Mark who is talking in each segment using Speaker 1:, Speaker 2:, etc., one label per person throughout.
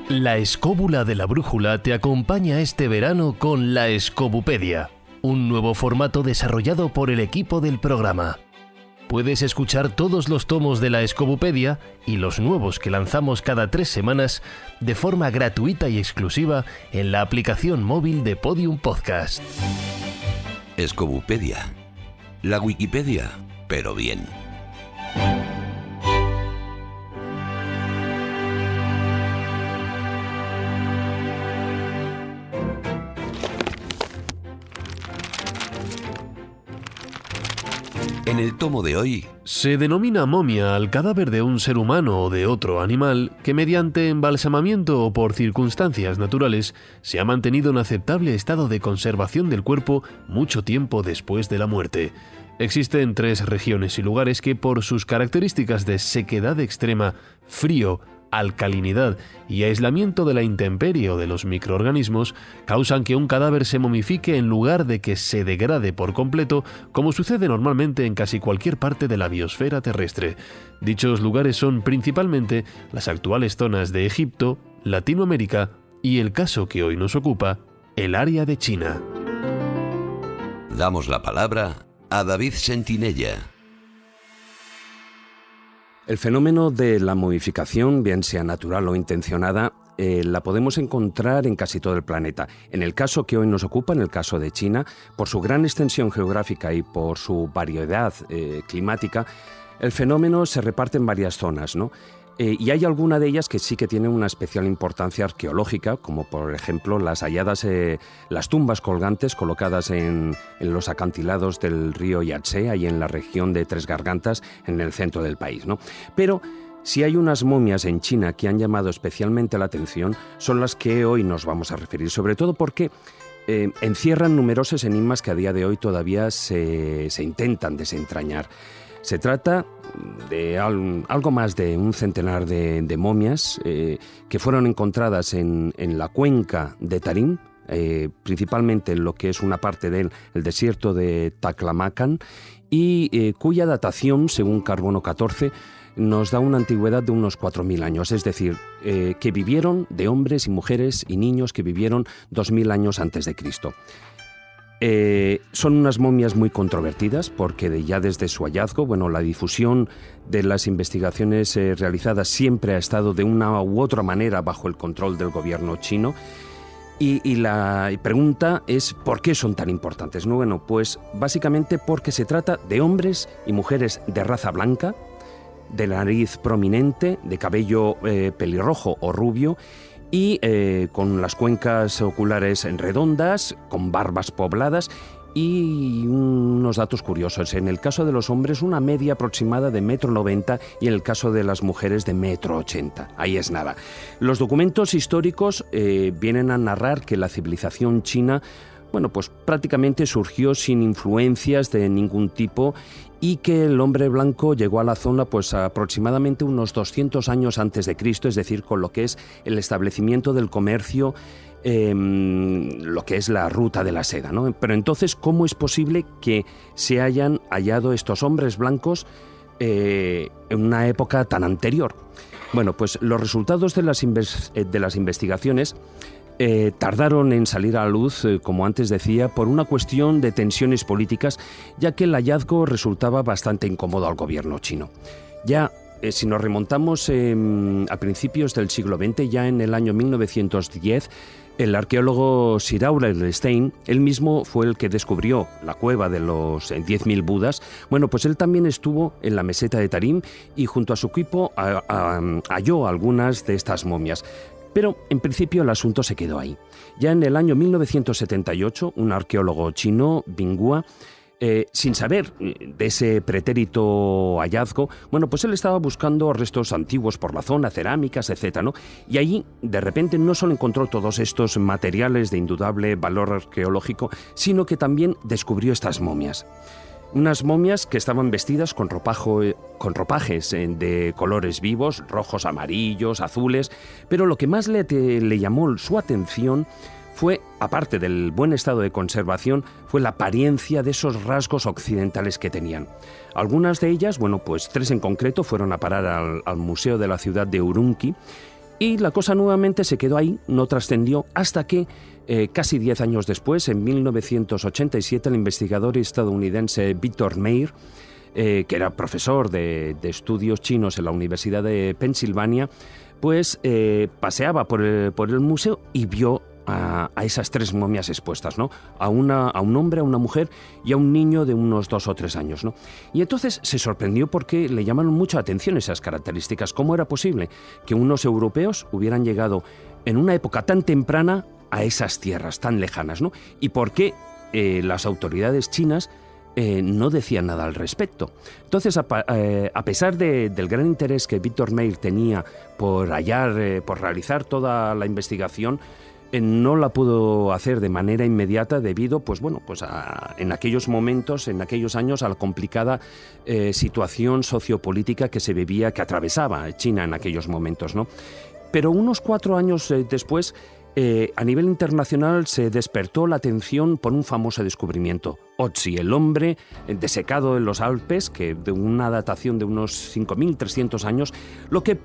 Speaker 1: La escóbula de la brújula te acompaña este verano con la Escobupedia, un nuevo formato desarrollado por el equipo del programa. Puedes escuchar todos los tomos de la Escobupedia y los nuevos que lanzamos cada 3 semanas de forma gratuita y exclusiva en la aplicación móvil de Podium Podcast.
Speaker 2: Escobupedia. La Wikipedia, pero bien. En el tomo de hoy,
Speaker 3: se denomina momia al cadáver de un ser humano o de otro animal que mediante embalsamamiento o por circunstancias naturales se ha mantenido en aceptable estado de conservación del cuerpo mucho tiempo después de la muerte. Existen 3 regiones y lugares que por sus características de sequedad extrema, frío, alcalinidad y aislamiento de la intemperie o de los microorganismos causan que un cadáver se momifique en lugar de que se degrade por completo, como sucede normalmente en casi cualquier parte de la biosfera terrestre. Dichos lugares son principalmente las actuales zonas de Egipto, Latinoamérica y el caso que hoy nos ocupa, el área de China.
Speaker 2: damos la palabra a David Sentinella.
Speaker 4: El fenómeno de la momificación, bien sea natural o intencionada, la podemos encontrar en casi todo el planeta. En el caso que hoy nos ocupa, en el caso de China, por su gran extensión geográfica y por su variedad climática, el fenómeno se reparte en varias zonas, ¿no? Y hay alguna de ellas que sí que tienen una especial importancia arqueológica, como por ejemplo las halladas, las tumbas colgantes colocadas en los acantilados del río Yangtze, ahí en la región de Tres Gargantas, en el centro del país, ¿no? Pero si hay unas momias en China que han llamado especialmente la atención, son las que hoy nos vamos a referir, sobre todo porque encierran numerosos enigmas que a día de hoy todavía se intentan desentrañar. Se trata de algo más de un centenar de momias que fueron encontradas en la cuenca de Tarim, principalmente en lo que es una parte del desierto de Taklamakan, y cuya datación, según Carbono 14, nos da una antigüedad de unos 4.000 años, es decir, que vivieron de hombres y mujeres y niños que vivieron 2.000 años antes de Cristo. Son unas momias muy controvertidas porque ya desde su hallazgo, la difusión de las investigaciones realizadas siempre ha estado de una u otra manera bajo el control del gobierno chino. Y la pregunta es ¿por qué son tan importantes? Bueno, pues básicamente porque se trata de hombres y mujeres de raza blanca, de nariz prominente, de cabello pelirrojo o rubio, y con las cuencas oculares redondas, con barbas pobladas y unos datos curiosos. En el caso de los hombres, una media aproximada de 1,90 m y en el caso de las mujeres de 1,80 m. Ahí es nada. Los documentos históricos vienen a narrar que la civilización china, pues prácticamente surgió sin influencias de ningún tipo y que el hombre blanco llegó a la zona aproximadamente unos 200 años antes de Cristo, es decir, con lo que es el establecimiento del comercio, lo que es la ruta de la seda, ¿no? Pero entonces, ¿cómo es posible que se hayan hallado estos hombres blancos en una época tan anterior? Bueno, pues los resultados de las investigaciones tardaron en salir a la luz, como antes decía, por una cuestión de tensiones políticas, ya que el hallazgo resultaba bastante incómodo al gobierno chino. Ya, si nos remontamos a principios del siglo XX, ya en el año 1910, el arqueólogo Sir Aurel Stein, él mismo fue el que descubrió la cueva de los 10.000 Budas. Pues él también estuvo en la meseta de Tarim y junto a su equipo halló algunas de estas momias. Pero, en principio, el asunto se quedó ahí. Ya en el año 1978, un arqueólogo chino, Binghua, sin saber de ese pretérito hallazgo, pues él estaba buscando restos antiguos por la zona, cerámicas, etc., ¿no? Y allí, de repente, no solo encontró todos estos materiales de indudable valor arqueológico, sino que también descubrió estas momias. Unas momias que estaban vestidas con ropajes de colores vivos, rojos, amarillos, azules, pero lo que más le llamó su atención fue, aparte del buen estado de conservación, fue la apariencia de esos rasgos occidentales que tenían. Algunas de ellas, 3 en concreto, fueron a parar al Museo de la ciudad de Urumqi, Y la cosa nuevamente se quedó ahí, no trascendió, hasta que casi 10 años después, en 1987, el investigador estadounidense Victor Meir, que era profesor de estudios chinos en la Universidad de Pensilvania, pues paseaba por el museo y vio a esas 3 momias expuestas, ¿no? A un hombre, a una mujer y a un niño de unos 2 o 3 años, ¿no? Y entonces se sorprendió porque le llamaron mucha atención esas características. ¿Cómo era posible que unos europeos hubieran llegado en una época tan temprana a esas tierras tan lejanas, ¿no? Y por qué las autoridades chinas no decían nada al respecto. Entonces, a pesar del gran interés que Victor Meir tenía por realizar toda la investigación, no la pudo hacer de manera inmediata debido, en aquellos momentos, en aquellos años, a la complicada situación sociopolítica que atravesaba China en aquellos momentos, ¿no? Pero unos 4 años después, a nivel internacional se despertó la atención por un famoso descubrimiento. Otzi, el hombre desecado en los Alpes, que de una datación de unos 5.300 años, lo que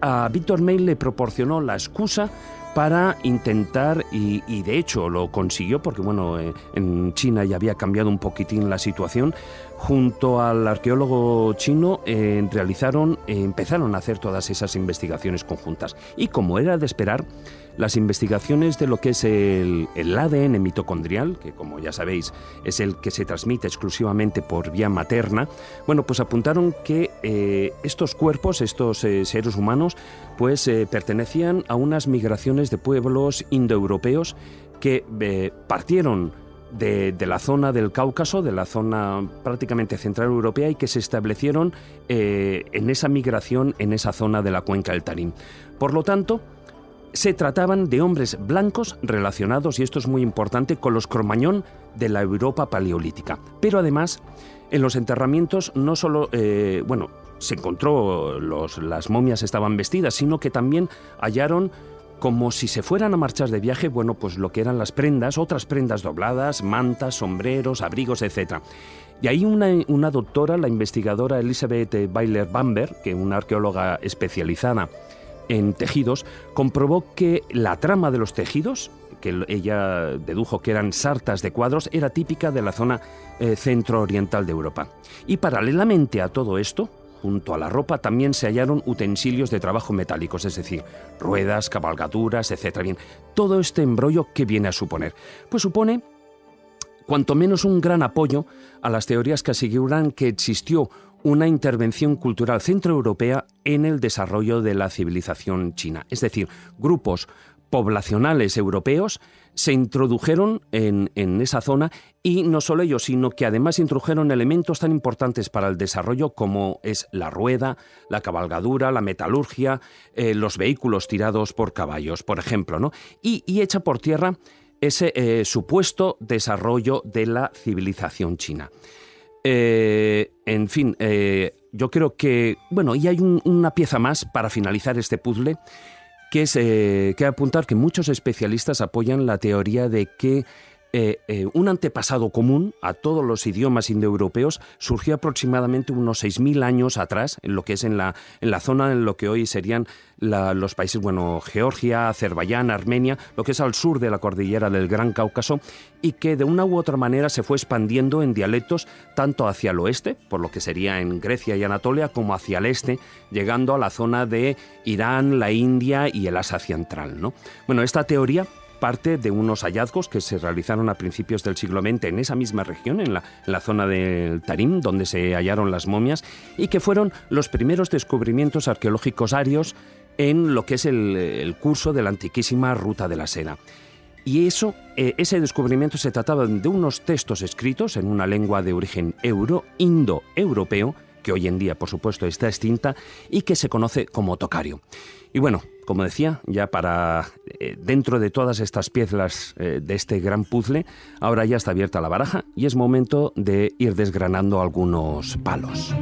Speaker 4: a Victor Meir le proporcionó la excusa para intentar, y de hecho lo consiguió, porque en China ya había cambiado un poquitín la situación, junto al arqueólogo chino empezaron a hacer todas esas investigaciones conjuntas. Y como era de esperar, las investigaciones de lo que es el ADN mitocondrial, que como ya sabéis es el que se transmite exclusivamente por vía materna, pues apuntaron que estos cuerpos, estos seres humanos, pertenecían a unas migraciones de pueblos indoeuropeos que partieron de la zona del Cáucaso, de la zona prácticamente central europea, y que se establecieron en esa migración, en esa zona de la cuenca del Tarim. Por lo tanto, se trataban de hombres blancos relacionados, y esto es muy importante, con los Cro-Magnon de la Europa paleolítica. Pero además, en los enterramientos no solo se encontró las momias estaban vestidas, sino que también hallaron, como si se fueran a marchar de viaje, lo que eran las prendas, otras prendas dobladas, mantas, sombreros, abrigos, etc. Y ahí una doctora, la investigadora Elizabeth Weiler-Bamber, que es una arqueóloga especializada en tejidos, comprobó que la trama de los tejidos, que ella dedujo que eran sartas de cuadros, era típica de la zona centro-oriental de Europa. Y paralelamente a todo esto, junto a la ropa, también se hallaron utensilios de trabajo metálicos, es decir, ruedas, cabalgaduras, etc. Bien, todo este embrollo, ¿qué viene a suponer? Pues supone, cuanto menos, un gran apoyo a las teorías que aseguran que existió una intervención cultural centroeuropea en el desarrollo de la civilización china. Es decir, grupos poblacionales europeos se introdujeron en esa zona, y no solo ellos, sino que además introdujeron elementos tan importantes para el desarrollo como es la rueda, la cabalgadura, la metalurgia, los vehículos tirados por caballos, por ejemplo, ¿no? Y echa por tierra ese supuesto desarrollo de la civilización china. Yo creo que, y hay una pieza más para finalizar este puzzle, que es que apuntar que muchos especialistas apoyan la teoría de que un antepasado común a todos los idiomas indoeuropeos surgió aproximadamente unos 6.000 años atrás, en lo que es en la zona en lo que hoy serían los países, Georgia, Azerbaiyán, Armenia, lo que es al sur de la cordillera del Gran Cáucaso, y que de una u otra manera se fue expandiendo en dialectos tanto hacia el oeste, por lo que sería en Grecia y Anatolia, como hacia el este, llegando a la zona de Irán, la India y el Asia central, ¿no? Esta teoría parte de unos hallazgos que se realizaron a principios del siglo XX en esa misma región, en la zona del Tarim, donde se hallaron las momias, y que fueron los primeros descubrimientos arqueológicos arios en lo que es el curso de la antiquísima Ruta de la Seda. Y ese descubrimiento se trataba de unos textos escritos en una lengua de origen indoeuropeo, que hoy en día, por supuesto, está extinta, y que se conoce como tocario. Y como decía, ya para dentro de todas estas piezas de este gran puzzle, ahora ya está abierta la baraja y es momento de ir desgranando algunos palos.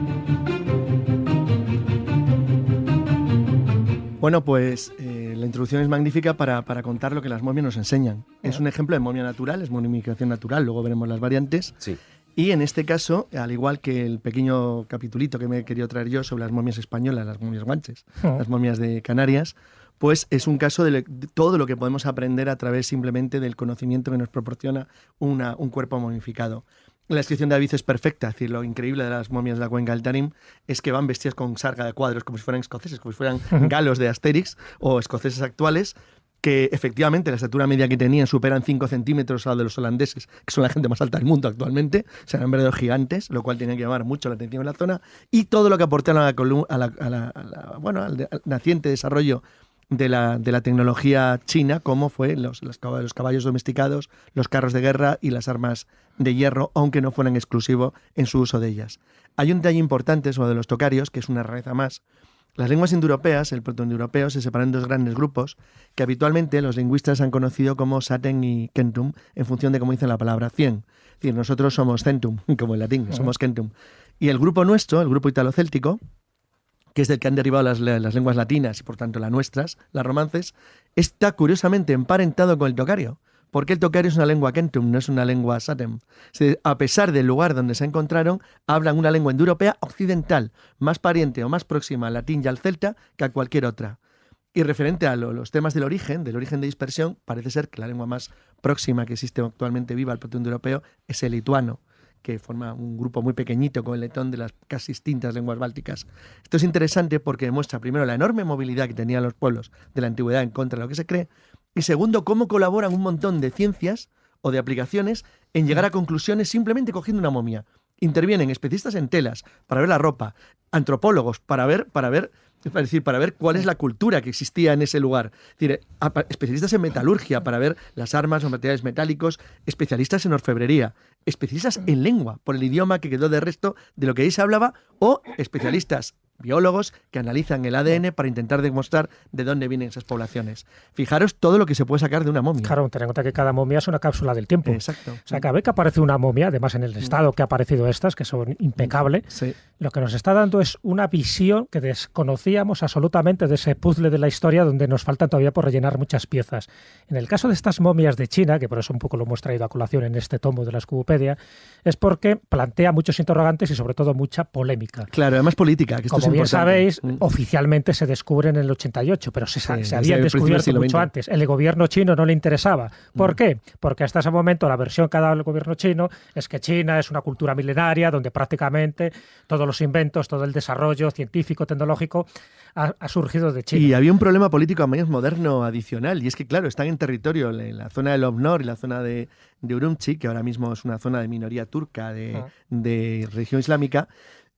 Speaker 5: La introducción es magnífica para contar lo que las momias nos enseñan. Es un ejemplo de momia natural, es momificación natural, luego veremos las variantes.
Speaker 4: Sí.
Speaker 5: Y en este caso, al igual que el pequeño capitulito que me he querido traer yo sobre las momias españolas, las momias guanches, las momias de Canarias, pues es un caso de todo lo que podemos aprender a través simplemente del conocimiento que nos proporciona un cuerpo momificado. La descripción de David es perfecta, es decir, lo increíble de las momias de la cuenca del Tarim es que van vestidas con sarga de cuadros, como si fueran escoceses, como si fueran galos de Asterix o escoceses actuales, que efectivamente la estatura media que tenían superan 5 centímetros a la de los holandeses, que son la gente más alta del mundo actualmente, serán verdaderos gigantes, lo cual tenía que llamar mucho la atención en la zona, y todo lo que aportaron al naciente desarrollo de la tecnología china, como fue los caballos domesticados, los carros de guerra y las armas de hierro, aunque no fueran exclusivos en su uso de ellas. Hay un detalle importante sobre de los tocarios, que es una rareza más. Las lenguas indoeuropeas, el protoindoeuropeo, se separan en dos grandes grupos que habitualmente los lingüistas han conocido como Saten y Kentum, en función de cómo dice la palabra 100. Es decir, nosotros somos Centum, como en latín, somos Kentum. Y el grupo nuestro, el grupo italo-céltico, que es del que han derivado las lenguas latinas y por tanto las nuestras, las romances, está curiosamente emparentado con el tocario. Porque el tocario es una lengua Kentum, no es una lengua Satem. A pesar del lugar donde se encontraron, hablan una lengua indoeuropea occidental, más pariente o más próxima al latín y al celta que a cualquier otra. Y referente a los temas del origen de dispersión, parece ser que la lengua más próxima que existe actualmente viva al protoindoeuropeo es el lituano, que forma un grupo muy pequeñito con el letón de las casi extintas lenguas bálticas. Esto es interesante porque demuestra primero la enorme movilidad que tenían los pueblos de la antigüedad en contra de lo que se cree, y segundo, cómo colaboran un montón de ciencias o de aplicaciones en llegar a conclusiones simplemente cogiendo una momia. Intervienen especialistas en telas para ver la ropa, antropólogos para ver cuál es la cultura que existía en ese lugar. Es decir, especialistas en metalurgia para ver las armas o materiales metálicos, especialistas en orfebrería, especialistas en lengua por el idioma que quedó de resto de lo que ahí se hablaba, o especialistas biólogos que analizan el ADN para intentar demostrar de dónde vienen esas poblaciones. Fijaros todo lo que se puede sacar de una momia.
Speaker 6: Claro, ten en cuenta que cada momia es una cápsula del tiempo.
Speaker 5: Exacto.
Speaker 6: O sea, cada vez que aparece una momia, además en el estado que ha aparecido estas, que son impecables,
Speaker 5: sí,
Speaker 6: lo que nos está dando es una visión que desconocíamos absolutamente de ese puzzle de la historia donde nos faltan todavía por rellenar muchas piezas. En el caso de estas momias de China, que por eso un poco lo hemos traído a colación en este tomo de la Escobupedia, es porque plantea muchos interrogantes y sobre todo mucha polémica.
Speaker 5: Claro, además política, que esto
Speaker 6: Como
Speaker 5: es
Speaker 6: bien
Speaker 5: importante.
Speaker 6: sabéis, oficialmente se descubren en el 88, pero se habían descubierto mucho antes. El gobierno chino no le interesaba. ¿Por qué? Porque hasta ese momento la versión que ha dado el gobierno chino es que China es una cultura milenaria donde prácticamente todos los inventos, todo el desarrollo científico, tecnológico ha surgido de China.
Speaker 5: Y había un problema político más moderno adicional, y es que, claro, están en territorio, en la zona del Obnor y la zona de Urumqi, que ahora mismo es una zona de minoría turca de religión islámica.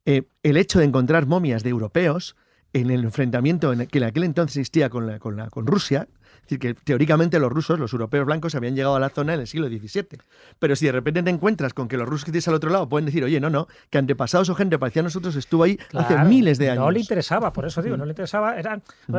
Speaker 5: El hecho de encontrar momias de europeos en el enfrentamiento que en aquel entonces existía con Rusia, es decir, que teóricamente los rusos, los europeos blancos, habían llegado a la zona en el siglo XVII. Pero si de repente te encuentras con que los rusos que tienes al otro lado pueden decir, oye, no, que antepasados o gente parecida a nosotros estuvo ahí hace miles de años.
Speaker 6: No le interesaba, por eso digo, no le interesaba.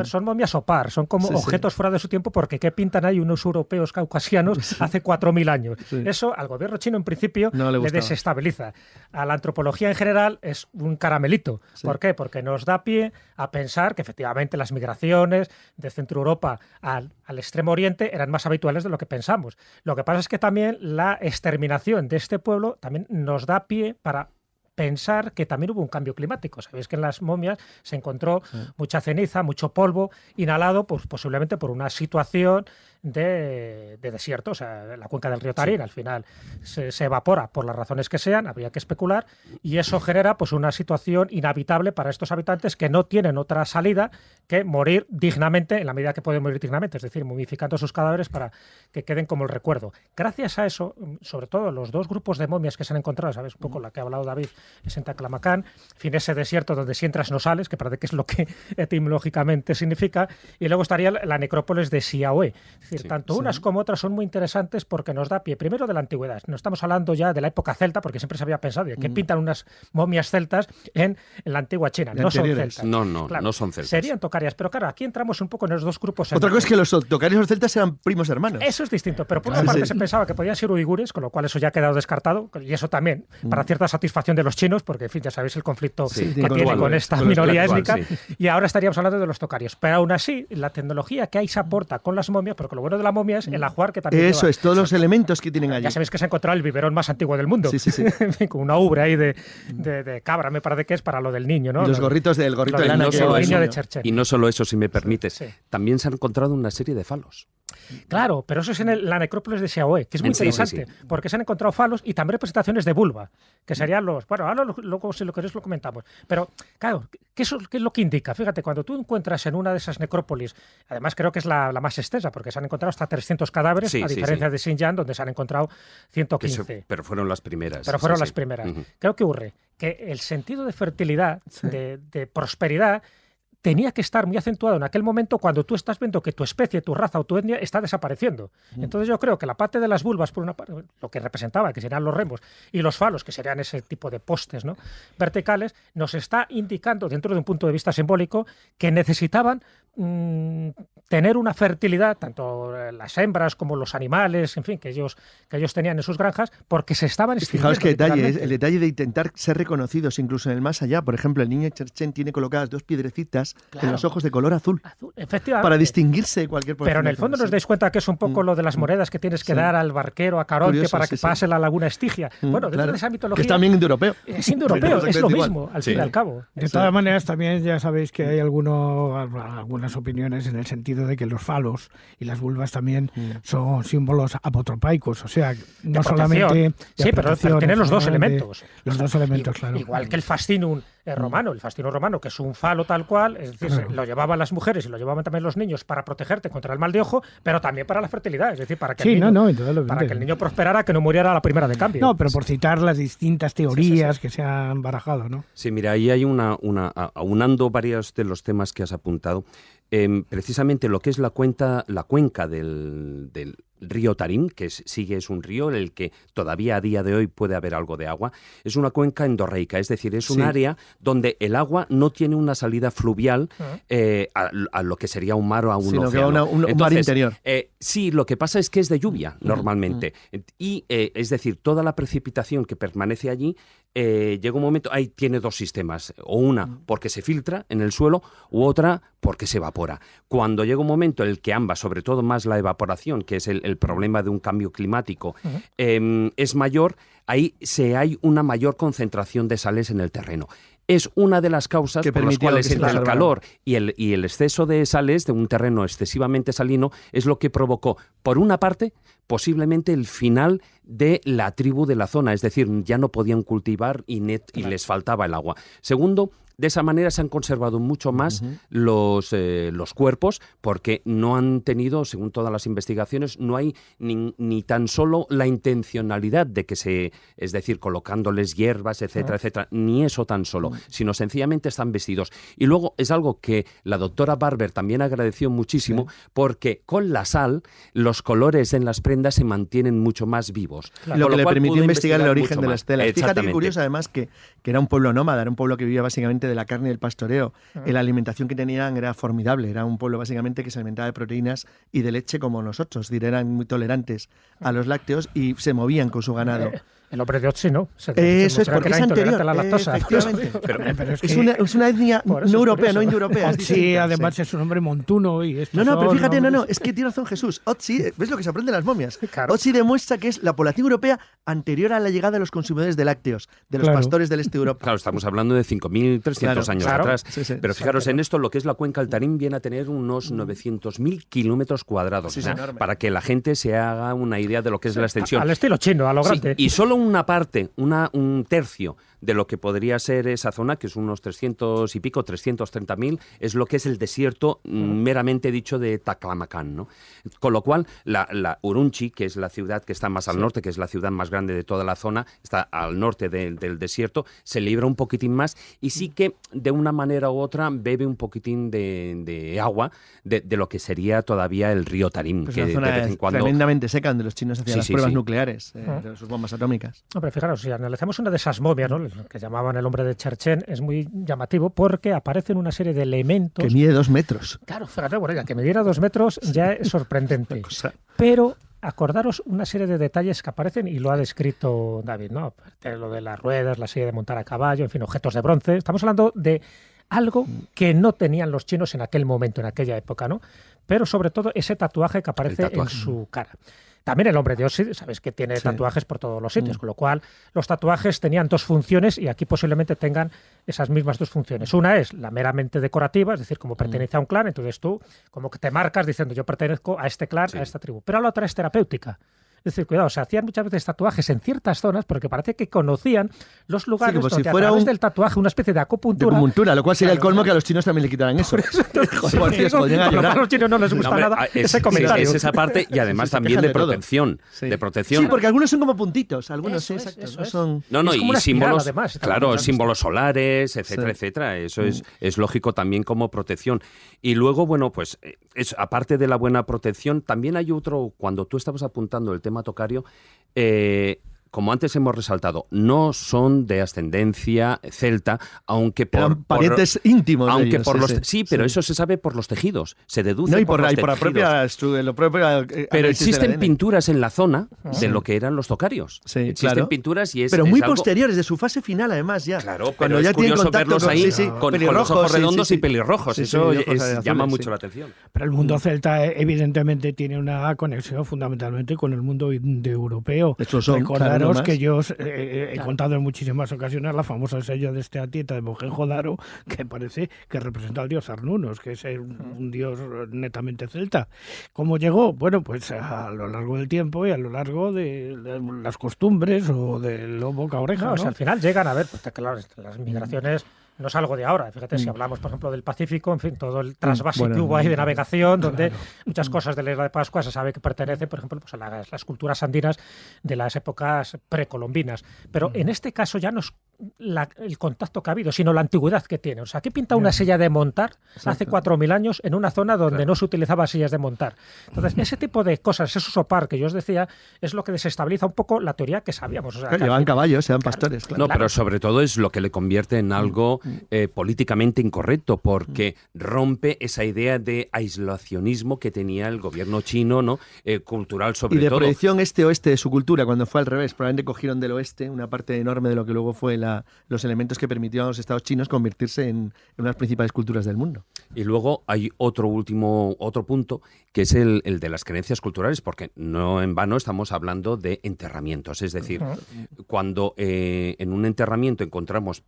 Speaker 6: Son momias opar, son como objetos fuera de su tiempo, porque ¿qué pintan ahí unos europeos caucasianos hace 4.000 años? Sí. Eso al gobierno chino en principio le desestabiliza. A la antropología en general es un caramelito. Sí. ¿Por qué? Porque nos da pie a pensar que efectivamente las migraciones de Centro Europa al Extremo Oriente eran más habituales de lo que pensamos. Lo que pasa es que también la exterminación de este pueblo también nos da pie para pensar que también hubo un cambio climático. Sabéis que en las momias se encontró mucha ceniza, mucho polvo inhalado, pues posiblemente por una situación de desierto, o sea, la cuenca del río Tarim al final se evapora por las razones que sean, habría que especular, y eso genera pues una situación inhabitable para estos habitantes que no tienen otra salida que morir dignamente en la medida que pueden morir dignamente, es decir, momificando sus cadáveres para que queden como el recuerdo. Gracias a eso, sobre todo los dos grupos de momias que se han encontrado, sabes un poco la que ha hablado David, es en Taklamakan, en fin, ese desierto donde si entras no sales, que parece que es lo que etimológicamente significa, y luego estaría la necrópolis de Siaoé. Es decir, tanto unas como otras son muy interesantes porque nos da pie, primero, de la antigüedad. No estamos hablando ya de la época celta, porque siempre se había pensado de que pintan unas momias celtas en la antigua China. No son celtas.
Speaker 4: No son celtas.
Speaker 6: Serían tocarias, pero claro, aquí entramos un poco en los dos grupos.
Speaker 5: Otra cosa es que los tocarios y los celtas eran primos hermanos.
Speaker 6: Eso es distinto, pero por una parte se pensaba que podían ser uigures, con lo cual eso ya ha quedado descartado, y eso también, para cierta satisfacción de los chinos, porque en fin, ya sabéis el conflicto que tiene con esta minoría étnica, y ahora estaríamos hablando de los tocarios. Pero aún así, la tecnología que ahí se aporta con las momias, porque lo bueno de la momia es el ajuar que también
Speaker 5: Eso es, todos los elementos que tienen allí.
Speaker 6: Ya sabéis que se ha encontrado el biberón más antiguo del mundo, con una ubre ahí de cabra, me parece que es para lo del niño, ¿no?
Speaker 5: Y los gorritos del gorrito de lana.
Speaker 6: Niño de Cherchen.
Speaker 4: Y no solo eso, si me permites, también se han encontrado una serie de falos.
Speaker 6: Claro, pero eso es en la necrópolis de Xiaohe, que es muy interesante, porque se han encontrado falos y también representaciones de vulva, que serían los... Bueno, ahora luego si lo queréis lo comentamos. Pero, claro, ¿qué es lo que indica? Fíjate, cuando tú encuentras en una de esas necrópolis, además creo que es la más extensa, porque se han encontrado hasta 300 cadáveres, a diferencia de Xinjiang, donde se han encontrado 115.
Speaker 4: Pero fueron las primeras.
Speaker 6: Las primeras. Creo que ocurre que el sentido de fertilidad, de prosperidad, tenía que estar muy acentuado en aquel momento cuando tú estás viendo que tu especie, tu raza o tu etnia está desapareciendo. Entonces yo creo que la parte de las vulvas, por una parte, lo que representaba, que serían los remos, y los falos, que serían ese tipo de postes, ¿no?, verticales, nos está indicando, dentro de un punto de vista simbólico, que necesitaban tener una fertilidad, tanto las hembras como los animales, en fin, que ellos tenían en sus granjas, porque se estaban extinguiendo.
Speaker 5: Fijaos qué detalle, el detalle de intentar ser reconocidos incluso en el más allá. Por ejemplo, el niño de Cherchen tiene colocadas 2 piedrecitas en los ojos de color azul.
Speaker 6: Efectivamente.
Speaker 5: Para distinguirse de cualquier población.
Speaker 6: Pero en el fondo nos dais cuenta que es un poco lo de las monedas que tienes que dar al barquero, a Caronte, curioso, para que pase la laguna Estigia. Bueno, dentro de esa mitología...
Speaker 5: Que es también indoeuropeo.
Speaker 6: Es indoeuropeo, es lo mismo, al fin y al cabo.
Speaker 7: De todas maneras, también ya sabéis que hay algunas opiniones en el sentido de que los falos y las vulvas también son símbolos apotropaicos, o sea, no solamente...
Speaker 6: Sí, pero tienen los dos elementos.
Speaker 7: Los dos elementos, claro.
Speaker 6: Igual que el fascinum romano, el fascinum romano, que es un falo tal cual, es decir, lo llevaban las mujeres y lo llevaban también los niños para protegerte contra el mal de ojo, pero también para la fertilidad, es decir, para que, el niño prosperara, que no muriera a la primera de cambio.
Speaker 7: No, pero por citar las distintas teorías que se han barajado, ¿no?
Speaker 4: Sí, mira, ahí hay aunando varios de los temas que has apuntado, precisamente lo que es la cuenca del río Tarim, que es un río en el que todavía a día de hoy puede haber algo de agua, es una cuenca endorreica, es decir, es un área donde el agua no tiene una salida fluvial a lo que sería un mar o a un océano.
Speaker 5: Un mar interior.
Speaker 4: Sí, lo que pasa es que es de lluvia normalmente. Y es decir, toda la precipitación que permanece allí, llega un momento, ahí tiene 2 sistemas, o una porque se filtra en el suelo, u otra porque se evapora. Cuando llega un momento en el que ambas, sobre todo más la evaporación, que es el problema de un cambio climático, es mayor, ahí hay una mayor concentración de sales en el terreno. Es una de las causas por las cuales el calor y el exceso de sales de un terreno excesivamente salino es lo que provocó, por una parte, posiblemente el final de la tribu de la zona, es decir, ya no podían cultivar y les faltaba el agua. Segundo, de esa manera se han conservado mucho más los cuerpos, porque no han tenido, según todas las investigaciones, no hay ni tan solo la intencionalidad de que es decir, colocándoles hierbas, etcétera, etcétera, ni eso tan solo, sino sencillamente están vestidos. Y luego es algo que la doctora Barber también agradeció muchísimo, porque con la sal los colores en las prendas se mantienen mucho más vivos.
Speaker 5: Claro. Lo que le permitió investigar el origen de las telas. Fíjate qué curioso, además, que era un pueblo nómada, era un pueblo que vivía básicamente de la carne y del pastoreo. La alimentación que tenían era formidable, era un pueblo básicamente que se alimentaba de proteínas y de leche como nosotros, eran muy tolerantes a los lácteos y se movían con su ganado.
Speaker 6: El hombre de Otzi, ¿no?
Speaker 5: Eso es porque es anterior.
Speaker 6: La lactosa.
Speaker 5: Efectivamente. Pero es una etnia no europea, no indoeuropea.
Speaker 7: Otzi, además, es un hombre montuno.
Speaker 5: Pero fíjate, es que tiene razón Jesús. Otzi, ¿ves lo que se aprende en las momias?
Speaker 6: Claro.
Speaker 5: Otzi demuestra que es la población europea anterior a la llegada de los consumidores de lácteos, de los pastores del este de Europa.
Speaker 4: Claro, estamos hablando de 5.300 años atrás.
Speaker 5: Sí.
Speaker 4: Pero fijaros, en esto lo que es la cuenca del Tarim viene a tener unos 900.000 kilómetros cuadrados.
Speaker 5: Sí,
Speaker 4: para que la gente se haga una idea de lo que es la extensión.
Speaker 6: Al estilo chino, a lo grande.
Speaker 4: Y solo una parte, un tercio de lo que podría ser esa zona, que es unos 300 y pico, 330.000, es lo que es el desierto meramente dicho de Taklamakan, ¿no? Con lo cual, la Urumqi, que es la ciudad que está más al norte, que es la ciudad más grande de toda la zona, está al norte del desierto, se libra un poquitín más y sí que de una manera u otra bebe un poquitín de agua de lo que sería todavía el río Tarim.
Speaker 5: Pues
Speaker 4: que
Speaker 5: una zona
Speaker 4: de vez en cuando...
Speaker 5: tremendamente seca, donde los chinos hacían las pruebas nucleares de sus bombas atómicas.
Speaker 6: Hombre, fijaros, si analizamos una de esas momias, ¿no?, que llamaban el hombre de Cherchen, es muy llamativo porque aparecen una serie de elementos...
Speaker 5: Que mide 2 metros.
Speaker 6: Claro, fíjate, bueno, ya que midiera 2 metros ya es sorprendente. Pero acordaros una serie de detalles que aparecen, y lo ha descrito David, ¿no? Lo de las ruedas, la silla de montar a caballo, en fin, objetos de bronce. Estamos hablando de algo que no tenían los chinos en aquel momento, en aquella época, ¿no? Pero sobre todo ese tatuaje que aparece en su cara. También el hombre de Oz, sabes que tiene tatuajes por todos los sitios, con lo cual los tatuajes tenían dos funciones y aquí posiblemente tengan esas mismas dos funciones. Una es la meramente decorativa, es decir, como pertenece a un clan, entonces tú como que te marcas diciendo yo pertenezco a este clan, a esta tribu. Pero la otra es terapéutica. Es decir, cuidado, se hacían muchas veces tatuajes en ciertas zonas porque parece que conocían los lugares donde si fuera a través del tatuaje una especie de acupuntura.
Speaker 5: Lo cual sería el colmo que a los chinos también le quitaran eso.
Speaker 6: A los chinos no les gusta nada ese comentario.
Speaker 4: Es esa parte y además también de protección. De protección.
Speaker 5: Sí, porque algunos son como puntitos, algunos
Speaker 6: eso
Speaker 5: son...
Speaker 4: y símbolos, además, claro, símbolos solares, etcétera, etcétera. Eso es lógico también como protección. Y luego, bueno, pues aparte de la buena protección, también hay otro, cuando tú estabas apuntando el tema tocario, como antes hemos resaltado, no son de ascendencia celta, aunque por
Speaker 5: parientes íntimos.
Speaker 4: Aunque
Speaker 5: ellos,
Speaker 4: por pero eso se sabe por los tejidos, se deduce
Speaker 5: por la propia
Speaker 4: pero existen pinturas en la zona de lo que eran los tocarios. Existen pinturas y
Speaker 5: pero muy posteriores, de su fase final además ya.
Speaker 4: Claro, cuando ya tienen contacto verlos ahí con los ojos redondos y pelirrojos. Eso llama mucho la atención.
Speaker 7: Pero el mundo celta evidentemente tiene una conexión fundamentalmente con el mundo europeo. Recordaros que yo he contado en muchísimas ocasiones la famosa sella de Esteatieta de Mohenjo-Daro, que parece que representa al dios Arnunos, que es un dios netamente celta. ¿Cómo llegó? Bueno, pues a lo largo del tiempo y a lo largo de las costumbres o del boca a oreja.
Speaker 6: ¿no? O sea, al final llegan a ver, pues claro, las migraciones no es algo de ahora. Fíjate, si hablamos, por ejemplo, del Pacífico, en fin, todo el trasvase que hubo ahí de navegación, donde muchas cosas de la isla de Pascua se sabe que pertenecen, por ejemplo, pues a las culturas andinas de las épocas precolombinas. Pero en este caso ya no es el contacto que ha habido, sino la antigüedad que tiene. O sea, ¿qué pinta una silla de montar hace 4.000 años en una zona donde no se utilizaba sillas de montar? Entonces, ese tipo de cosas, ese sopar que yo os decía, es lo que desestabiliza un poco la teoría que sabíamos. O sea,
Speaker 5: llevan caballos, eran pastores. Claro.
Speaker 4: No, pero sobre todo es lo que le convierte en algo políticamente incorrecto, porque rompe esa idea de aislacionismo que tenía el gobierno chino, ¿no? Cultural sobre todo.
Speaker 5: Y de proyección este-oeste de su cultura, cuando fue al revés. Probablemente cogieron del oeste una parte enorme de lo que luego fue los elementos que permitieron a los estados chinos convertirse en una de las principales culturas del mundo.
Speaker 4: Y luego hay otro punto, que es el de las creencias culturales, porque no en vano estamos hablando de enterramientos. Es decir, cuando en un enterramiento encontramos,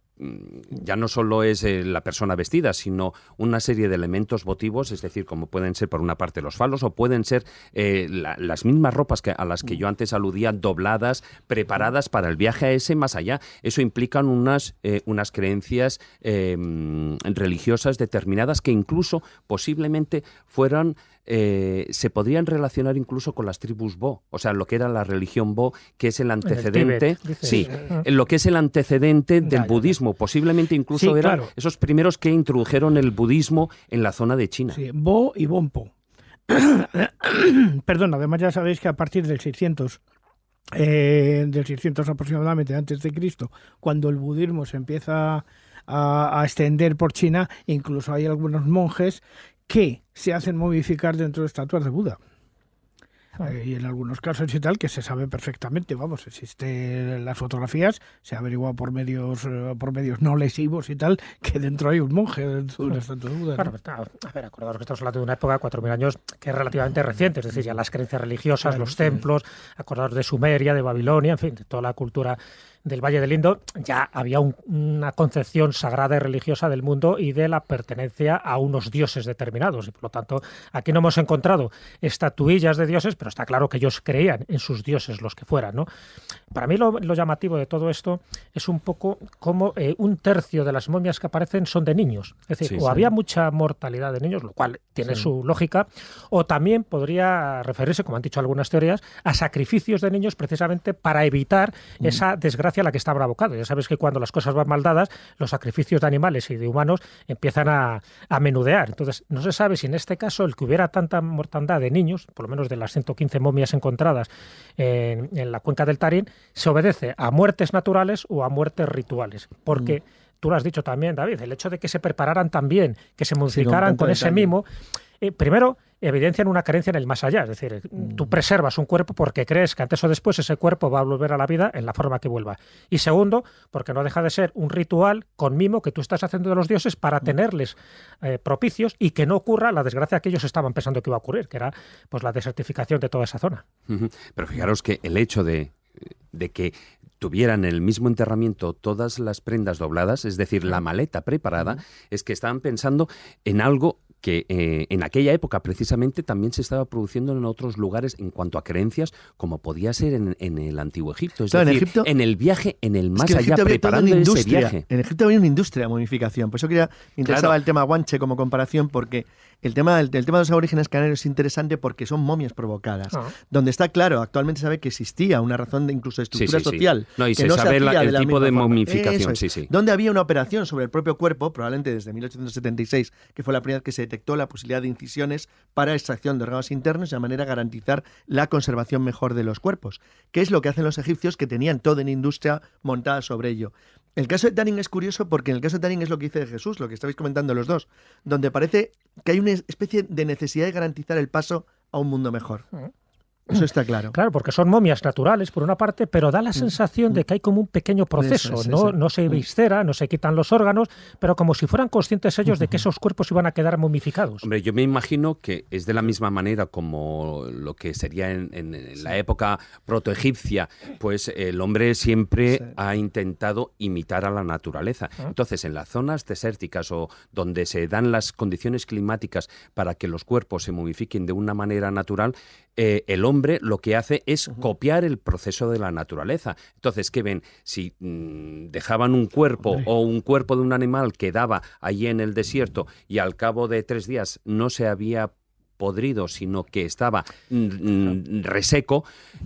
Speaker 4: ya no solo es la persona vestida, sino una serie de elementos votivos, es decir, como pueden ser por una parte los falos, o pueden ser las mismas ropas a las que yo antes aludía, dobladas, preparadas para el viaje a ese más allá. Eso implican unas creencias religiosas determinadas que incluso posiblemente fueran se podrían relacionar incluso con las tribus Bo, o sea, lo que era la religión Bo, que es el antecedente, lo que es el antecedente del budismo, posiblemente incluso eran esos primeros que introdujeron el budismo en la zona de China.
Speaker 7: Sí, Bo y Bonpo. Perdón, además ya sabéis que a partir del 600 aproximadamente antes de Cristo, cuando el budismo se empieza a extender por China, incluso hay algunos monjes que se hacen momificar dentro de estatuas de Buda. Y en algunos casos y tal, que se sabe perfectamente, vamos, existen las fotografías, se averigua por medios no lesivos y tal, que dentro hay un monje dentro de una estatua de Buda.
Speaker 6: Claro, a ver, acordaros que estamos hablando de una época, 4.000 años, que es relativamente reciente, es decir, ya las creencias religiosas, los templos, acordaros de Sumeria, de Babilonia, en fin, de toda la cultura del Valle del Indo, ya había una concepción sagrada y religiosa del mundo y de la pertenencia a unos dioses determinados. Y por lo tanto, aquí no hemos encontrado estatuillas de dioses, pero está claro que ellos creían en sus dioses, los que fueran, ¿no? Para mí lo llamativo de todo esto es un poco como 1/3 de las momias que aparecen son de niños. Es decir, había mucha mortalidad de niños, lo cual tiene su lógica, o también podría referirse, como han dicho algunas teorías, a sacrificios de niños precisamente para evitar esa desgracia a la que está abocado. Ya sabes que cuando las cosas van mal dadas, los sacrificios de animales y de humanos empiezan a menudear. Entonces, no se sabe si en este caso el que hubiera tanta mortandad de niños, por lo menos de las 115 momias encontradas en la cuenca del Tarim, se obedece a muertes naturales o a muertes rituales. Porque tú lo has dicho también, David, el hecho de que se prepararan tan bien, que se momificaran con ese mimo, Primero, evidencian una carencia en el más allá, es decir, tú preservas un cuerpo porque crees que antes o después ese cuerpo va a volver a la vida en la forma que vuelva. Y segundo, porque no deja de ser un ritual con mimo que tú estás haciendo de los dioses para tenerles propicios y que no ocurra la desgracia que ellos estaban pensando que iba a ocurrir, que era pues la desertificación de toda esa zona.
Speaker 4: Pero fijaros que el hecho de que tuvieran en el mismo enterramiento todas las prendas dobladas, es decir, la maleta preparada, es que estaban pensando en algo que en aquella época precisamente también se estaba produciendo en otros lugares en cuanto a creencias, como podía ser en el Antiguo Egipto. Es decir, en el viaje, en el más allá, preparando ese viaje.
Speaker 5: En Egipto había una industria de momificación. Por eso me interesaba el tema guanche como comparación, porque el tema de los aborígenes canarios es interesante porque son momias provocadas, donde está claro, actualmente se sabe que existía una razón de incluso de estructura social.
Speaker 4: No, y se sabe el tipo de momificación.
Speaker 5: Donde había una operación sobre el propio cuerpo, probablemente desde 1876, que fue la primera vez que se detectó la posibilidad de incisiones para extracción de órganos internos, de manera a garantizar la conservación mejor de los cuerpos. ¿Qué es lo que hacen los egipcios, que tenían toda una industria montada sobre ello? El caso de Taring es curioso porque en el caso de Taring es lo que dice Jesús, lo que estabais comentando los dos, donde parece que hay una especie de necesidad de garantizar el paso a un mundo mejor. Eso está claro.
Speaker 6: Claro, porque son momias naturales, por una parte, pero da la sensación de que hay como un pequeño proceso. No se viscera, no se quitan los órganos, pero como si fueran conscientes ellos de que esos cuerpos iban a quedar momificados.
Speaker 4: Hombre, yo me imagino que es de la misma manera como lo que sería en la época protoegipcia, pues el hombre siempre ha intentado imitar a la naturaleza. Entonces, en las zonas desérticas o donde se dan las condiciones climáticas para que los cuerpos se momifiquen de una manera natural, el hombre lo que hace es copiar el proceso de la naturaleza. Entonces, ¿qué ven? Si dejaban un cuerpo o un cuerpo de un animal quedaba allí en el desierto y al cabo de 3 días no se había podrido, sino que estaba reseco,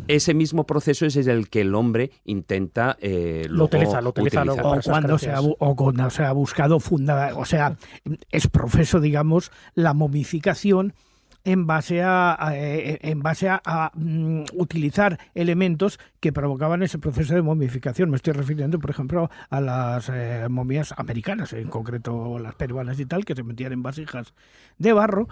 Speaker 4: ese mismo proceso es el que el hombre intenta
Speaker 6: lo utiliza luego
Speaker 7: cuando se ha buscado es profeso, digamos, la momificación en base a utilizar elementos que provocaban ese proceso de momificación. Me estoy refiriendo, por ejemplo, a las momias americanas, en concreto las peruanas y tal, que se metían en vasijas de barro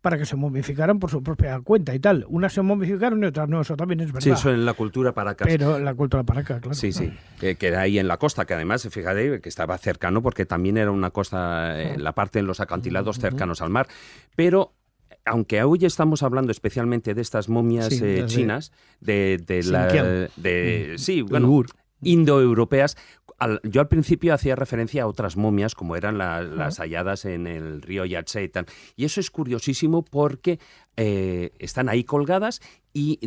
Speaker 7: para que se momificaran por su propia cuenta y tal. Unas se momificaron y otras no, eso también es verdad.
Speaker 4: Sí, eso en la cultura Paracas.
Speaker 7: Pero en la cultura Paracas, claro.
Speaker 4: Sí, que era ahí en la costa, que además, fíjate, que estaba cercano, porque también era una costa, la parte en los acantilados cercanos al mar. Pero aunque hoy estamos hablando especialmente de estas momias chinas, indoeuropeas, yo al principio hacía referencia a otras momias, como eran las halladas en el río Yangtze y tal. Y eso es curiosísimo porque están ahí colgadas y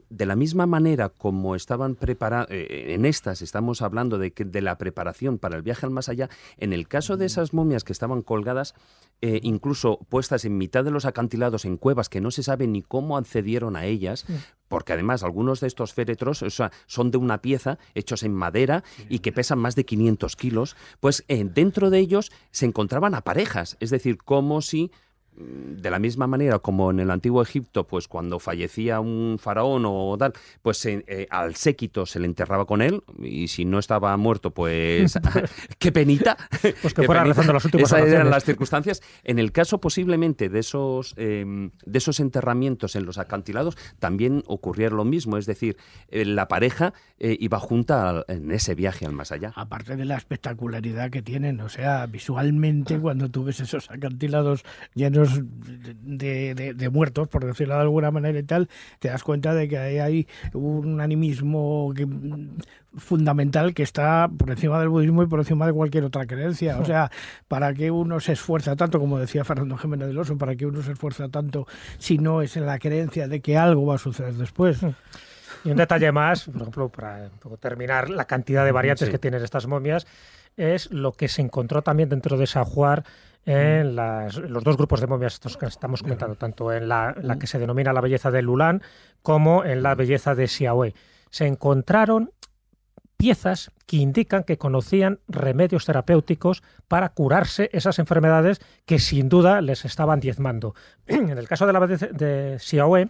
Speaker 4: de la misma manera como estaban preparadas, en estas estamos hablando de la preparación para el viaje al más allá, en el caso de esas momias que estaban colgadas, incluso puestas en mitad de los acantilados en cuevas que no se sabe ni cómo accedieron a ellas, porque además algunos de estos féretros son de una pieza, hechos en madera y que pesan más de 500 kilos, pues dentro de ellos se encontraban a parejas, es decir, como si de la misma manera como en el Antiguo Egipto, pues cuando fallecía un faraón o tal, pues al séquito se le enterraba con él, y si no estaba muerto, pues qué penita.
Speaker 6: Pues que fuera rezando las últimas
Speaker 4: oraciones. Esas eran las circunstancias. En el caso posiblemente de esos enterramientos en los acantilados, también ocurría lo mismo, es decir, la pareja iba junta en ese viaje al más allá.
Speaker 7: Aparte de la espectacularidad que tienen, o sea, visualmente cuando tú ves esos acantilados llenos de muertos, por decirlo de alguna manera y tal, te das cuenta de que hay un animismo fundamental que está por encima del budismo y por encima de cualquier otra creencia. O sea, ¿para qué uno se esfuerza tanto, como decía Fernando Jiménez del Oso, para qué uno se esfuerza tanto si no es en la creencia de que algo va a suceder después?
Speaker 6: Y un detalle más, por ejemplo, para terminar, la cantidad de variantes que tienen estas momias, es lo que se encontró también dentro de Sahuar en los dos grupos de momias estos que estamos comentando, tanto en la que se denomina la belleza de Lulán como en la belleza de Siaoé. Se encontraron piezas que indican que conocían remedios terapéuticos para curarse esas enfermedades que sin duda les estaban diezmando. En el caso de la belleza de Siaoé,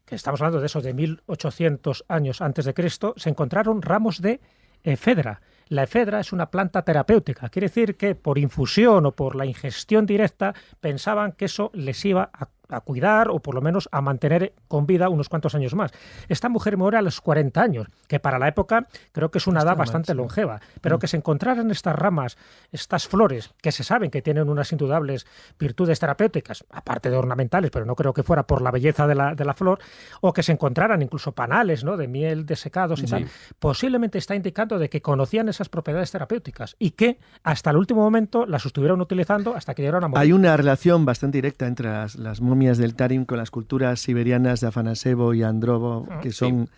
Speaker 6: que estamos hablando de esos de 1800 años antes de Cristo, se encontraron ramos de efedra. La efedra es una planta terapéutica, quiere decir que por infusión o por la ingestión directa pensaban que eso les iba a cuidar o por lo menos a mantener con vida unos cuantos años más. Esta mujer muere a los 40 años, que para la época creo que es una edad bastante longeva, pero que se encontraran estas ramas, estas flores, que se saben que tienen unas indudables virtudes terapéuticas, aparte de ornamentales, pero no creo que fuera por la belleza de la flor, o que se encontraran incluso panales, ¿no?, de miel desecados y tal, posiblemente está indicando de que conocían esas propiedades terapéuticas y que hasta el último momento las estuvieron utilizando hasta que llegaron a morir.
Speaker 5: Hay una relación bastante directa entre las momias del Tarim con las culturas siberianas de Afanasevo y Androvo, que son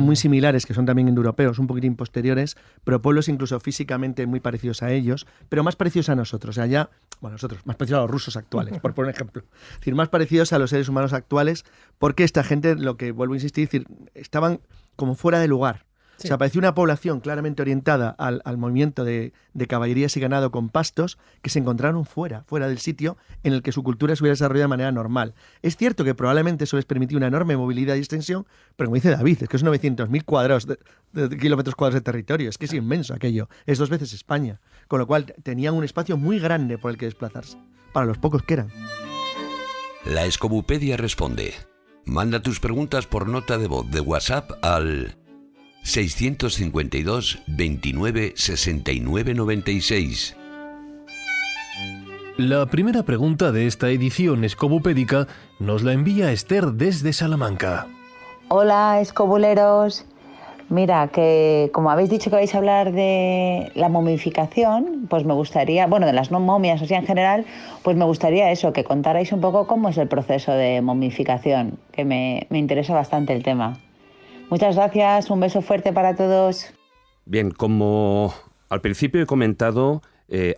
Speaker 5: muy similares, que son también indoeuropeos, un poquitín posteriores, pero pueblos incluso físicamente muy parecidos a ellos, pero más parecidos a nosotros. Más parecidos a los rusos actuales, por poner un ejemplo. Es decir, más parecidos a los seres humanos actuales, porque esta gente, lo que vuelvo a insistir, estaban como fuera de lugar. Sí. O sea, parecía una población claramente orientada al movimiento de caballerías y ganado con pastos que se encontraron fuera del sitio en el que su cultura se hubiera desarrollado de manera normal. Es cierto que probablemente eso les permitió una enorme movilidad y extensión, pero como dice David, es que es 900.000 cuadrados de kilómetros cuadrados de territorio, es que es inmenso aquello, es 2 veces España, con lo cual tenían un espacio muy grande por el que desplazarse, para los pocos que eran.
Speaker 2: La Escobupedia responde. Manda tus preguntas por nota de voz de WhatsApp al 652 29 69 96.
Speaker 1: La primera pregunta de esta edición escobupédica nos la envía Esther desde Salamanca.
Speaker 8: Hola, escobuleros. Mira, que como habéis dicho que vais a hablar de la momificación, pues me gustaría, de las momias así en general, pues me gustaría eso, que contarais un poco cómo es el proceso de momificación, que me interesa bastante el tema. Muchas gracias, un beso fuerte para todos.
Speaker 4: Bien, como al principio he comentado,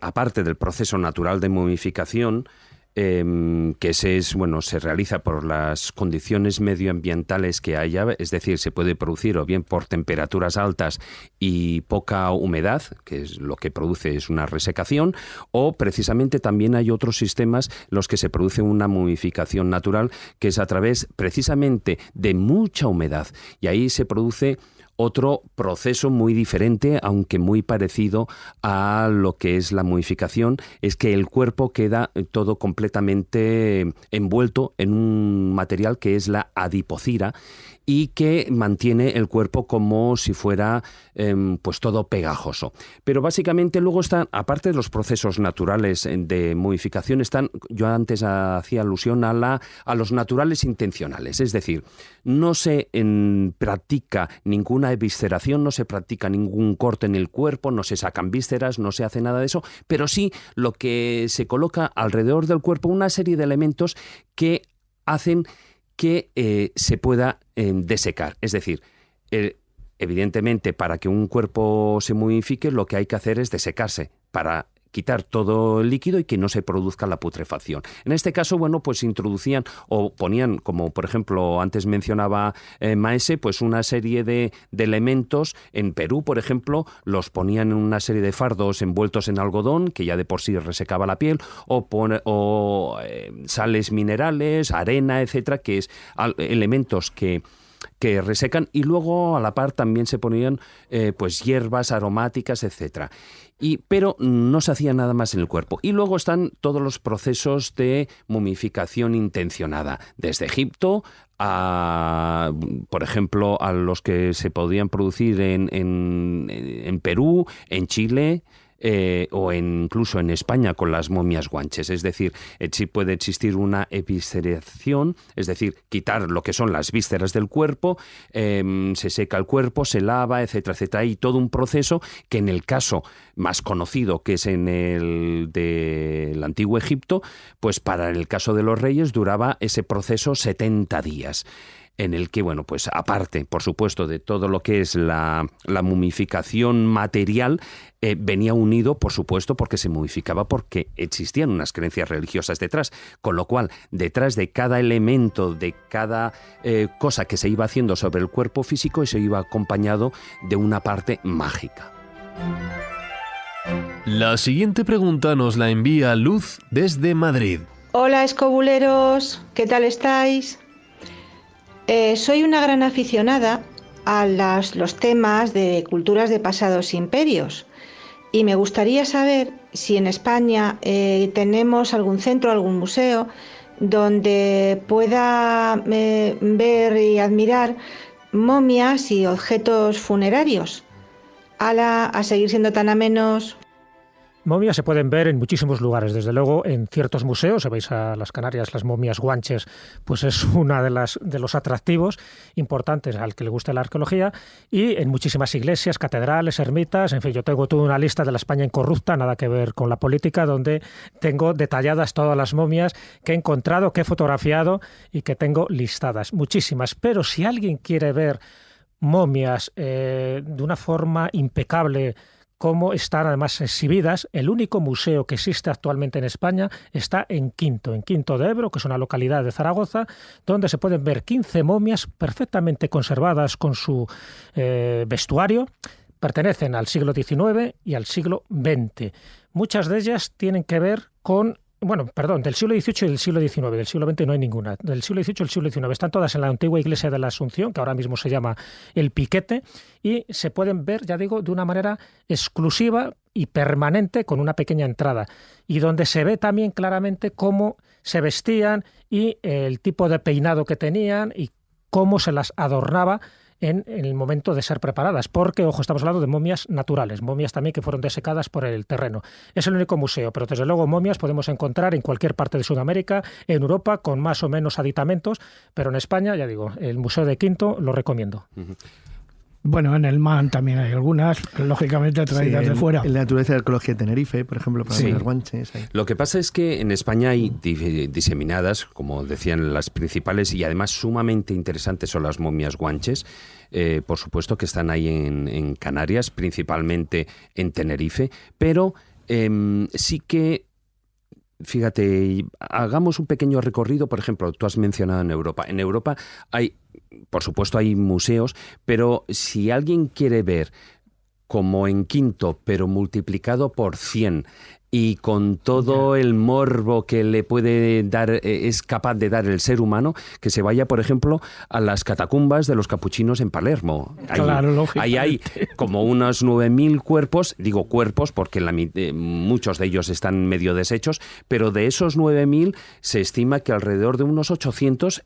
Speaker 4: aparte del proceso natural de momificación, que se realiza por las condiciones medioambientales que haya, es decir, se puede producir o bien por temperaturas altas y poca humedad, que es lo que produce es una resecación, o precisamente también hay otros sistemas en los que se produce una momificación natural, que es a través precisamente de mucha humedad, y ahí se produce otro proceso muy diferente, aunque muy parecido a lo que es la momificación, es que el cuerpo queda todo completamente envuelto en un material que es la adipocira y que mantiene el cuerpo como si fuera pues todo pegajoso. Pero básicamente luego están, aparte de los procesos naturales de momificación, yo antes hacía alusión a los naturales intencionales, es decir, no se practica ninguna evisceración, no se practica ningún corte en el cuerpo, no se sacan vísceras, no se hace nada de eso, pero sí lo que se coloca alrededor del cuerpo una serie de elementos que hacen que se pueda desecar. Es decir, evidentemente para que un cuerpo se momifique lo que hay que hacer es desecarse para quitar todo el líquido y que no se produzca la putrefacción. En este caso, pues introducían o ponían, como por ejemplo antes mencionaba Maese, pues una serie de elementos. En Perú, por ejemplo, los ponían en una serie de fardos envueltos en algodón, que ya de por sí resecaba la piel, o sales minerales, arena, etcétera, que es elementos que resecan, y luego a la par también se ponían pues hierbas aromáticas, etcétera. Pero no se hacía nada más en el cuerpo. Y luego están todos los procesos de momificación intencionada, desde Egipto por ejemplo, a los que se podían producir en Perú, en Chile, o incluso en España con las momias guanches. Es decir, sí puede existir una evisceración, es decir, quitar lo que son las vísceras del cuerpo, se seca el cuerpo, se lava, etcétera, etcétera. Hay todo un proceso que en el caso más conocido, que es en el del antiguo Egipto, pues para el caso de los reyes duraba ese proceso 70 días. En el que, pues aparte, por supuesto, de todo lo que es la momificación material, venía unido, por supuesto, porque se momificaba, porque existían unas creencias religiosas detrás, con lo cual, detrás de cada elemento, de cada cosa que se iba haciendo sobre el cuerpo físico, se iba acompañado de una parte mágica.
Speaker 1: La siguiente pregunta nos la envía Luz desde Madrid.
Speaker 9: Hola, escobuleros, ¿qué tal estáis? Soy una gran aficionada a los temas de culturas de pasados imperios, y me gustaría saber si en España tenemos algún centro, algún museo donde pueda ver y admirar momias y objetos funerarios. A seguir siendo tan amenos.
Speaker 6: Momias se pueden ver en muchísimos lugares, desde luego en ciertos museos. Si vais a las Canarias, las momias guanches, pues es una de los atractivos importantes al que le guste la arqueología, y en muchísimas iglesias, catedrales, ermitas, en fin, yo tengo toda una lista de la España incorrupta, nada que ver con la política, donde tengo detalladas todas las momias que he encontrado, que he fotografiado y que tengo listadas, muchísimas. Pero si alguien quiere ver momias de una forma impecable, cómo están además exhibidas, el único museo que existe actualmente en España está en Quinto de Ebro, que es una localidad de Zaragoza, donde se pueden ver 15 momias perfectamente conservadas con su vestuario. Pertenecen al siglo XIX y al siglo XX. Muchas de ellas tienen que ver con... del siglo XVIII y del siglo XIX, del siglo XX no hay ninguna. Del siglo XVIII y el siglo XIX están todas en la antigua iglesia de la Asunción, que ahora mismo se llama El Piquete, y se pueden ver, ya digo, de una manera exclusiva y permanente con una pequeña entrada, y donde se ve también claramente cómo se vestían y el tipo de peinado que tenían y cómo se las adornaba en el momento de ser preparadas, porque, ojo, estamos hablando de momias naturales, momias también que fueron desecadas por el terreno. Es el único museo, pero desde luego momias podemos encontrar en cualquier parte de Sudamérica, en Europa, con más o menos aditamentos, pero en España, ya digo, el Museo de Quinto lo recomiendo.
Speaker 7: Bueno, en el MAN también hay algunas, lógicamente traídas de fuera.
Speaker 5: En la Naturaleza y Arqueología de Tenerife, por ejemplo, para los guanches. Ahí.
Speaker 4: Lo que pasa es que en España hay diseminadas, como decían, las principales y además sumamente interesantes son las momias guanches. Por supuesto que están ahí en Canarias, principalmente en Tenerife, pero sí que... Fíjate, hagamos un pequeño recorrido, por ejemplo, tú has mencionado en Europa. En Europa hay, por supuesto, hay museos, pero si alguien quiere ver como en Quinto, pero multiplicado por 100, y con todo el morbo que le puede dar, es capaz de dar el ser humano, que se vaya, por ejemplo, a las catacumbas de los capuchinos en Palermo.
Speaker 7: Claro,
Speaker 4: ahí hay como unos 9.000 cuerpos, digo cuerpos porque muchos de ellos están medio deshechos, pero de esos 9.000 se estima que alrededor de unos 800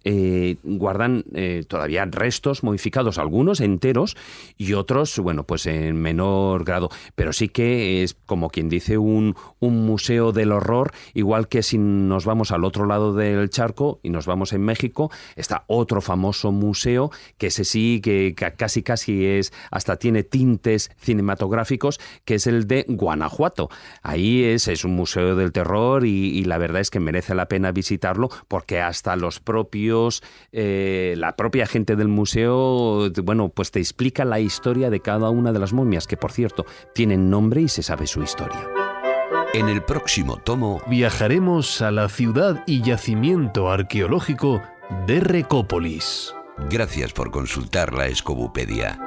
Speaker 4: guardan todavía restos momificados, algunos enteros y otros, bueno, pues en menor grado, pero sí que es como quien dice un museo del horror, igual que si nos vamos al otro lado del charco y nos vamos en México, está otro famoso museo que ese sí que casi es, hasta tiene tintes cinematográficos, que es el de Guanajuato. Ahí es un museo del terror y la verdad es que merece la pena visitarlo porque hasta los propios, la propia gente del museo, bueno, pues te explica la historia de cada una de las momias, que por cierto tienen nombre y se sabe su historia.
Speaker 2: En el próximo tomo
Speaker 1: viajaremos a la ciudad y yacimiento arqueológico de Recópolis.
Speaker 2: Gracias por consultar la Escobupedia.